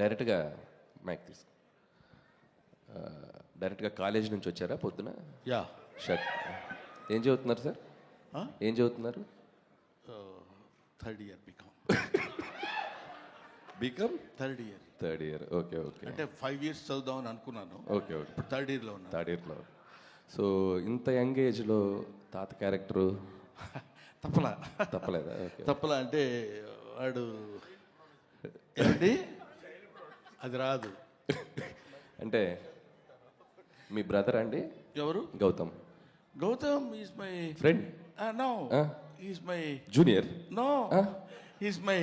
డైరెక్ట్గా మైక్ తీసుకో. డైరెక్ట్గా కాలేజ్ నుంచి వచ్చారా పొద్దున? యా. షర్ట్ ఏం చదువుతున్నారు సార్? ఏం చదువుతున్నారు? Third year BCom. BCom third year. Okay okay. అంటే 5 years చదువుదామని అనుకున్నాను. Okay okay. ఇప్పుడు థర్డ్ ఇయర్లో ఉన్నాను. థర్డ్ ఇయర్లో. సో ఇంత యంగ్ ఏజ్లో తాత క్యారెక్టరు తప్పలేదా? ఓకే. తప్పలా అంటే వాడు ఏంటి అది రాదు. అంటే మీ బ్రదర్ అండి? ఎవరు? Gautam. Gautam is my friend. No, is my junior. No, is my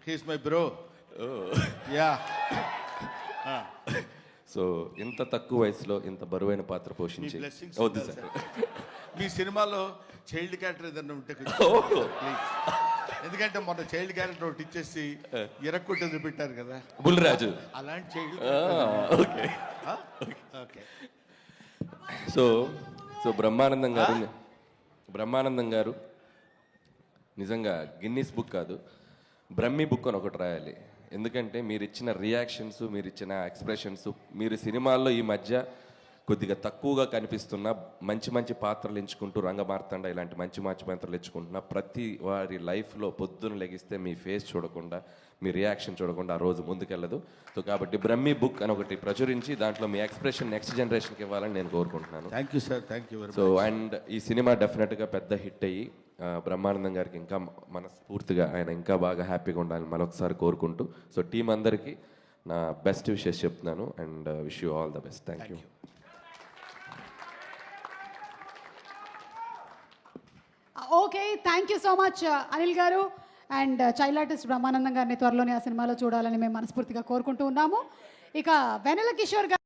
he's my bro. Yeah. So ఇంత తక్కువ వయసులో ఇంత బరువైన పాత్ర పోషించి వద్దు సార్. మీ సినిమాలో చైల్డ్ క్యారెక్టర్ ఏదన్నా ఉంటే ప్లీజ్. ఎందుకంటే మొన్న చైల్డ్ క్యారెక్టర్ ఒకటి ఇచ్చేసి ఎరక్కొట్టి పెట్టారు కదా బుల్లిరాజు, అలాంటి child. Okay okay. So so Brahmanandam గారు నిజంగా గిన్నీస్ బుక్ కాదు, బ్రహ్మీ బుక్ అని ఒకటి రాయాలి. ఎందుకంటే మీరు ఇచ్చిన రియాక్షన్స్, మీరు ఇచ్చిన ఎక్స్ప్రెషన్స్, మీరు సినిమాల్లో ఈ మధ్య కొద్దిగా తక్కువగా కనిపిస్తున్న మంచి మంచి పాత్రలు ఎంచుకుంటూ రంగమార్తాండ ఇలాంటి మంచి మంచి పాత్రలు ఎంచుకుంటున్న ప్రతి వారి లైఫ్లో పొద్దున్న లెగిస్తే మీ ఫేస్ చూడకుండా, మీ రియాక్షన్ చూడకుండా ఆ రోజు ముందుకెళ్ళదు. సో కాబట్టి బ్రహ్మీ బుక్ అని ఒకటి ప్రచురించి దాంట్లో మీ ఎక్స్ప్రెషన్ నెక్స్ట్ జనరేషన్కి ఇవ్వాలని నేను కోరుకుంటున్నాను. Thank you sir, thank you very much. So and ఈ సినిమా డెఫినెట్గా పెద్ద హిట్ అయ్యి బ్రహ్మానందం గారికి ఇంకా మనస్ఫూర్తిగా ఆయన ఇంకా బాగా హ్యాపీగా ఉండాలని మరొకసారి కోరుకుంటూ, సో టీం అందరికీ నా బెస్ట్ విషెస్ చెప్తున్నాను and wish you all the best. Thank you. Okay, thank you so much Anil garu. And child artist Brahmanandam గారిని త్వరలోనే ఆ సినిమాలో చూడాలని మేము మనస్ఫూర్తిగా కోరుకుంటూ ఉన్నాము. ఇక వెన్నెల కిషోర్ గారు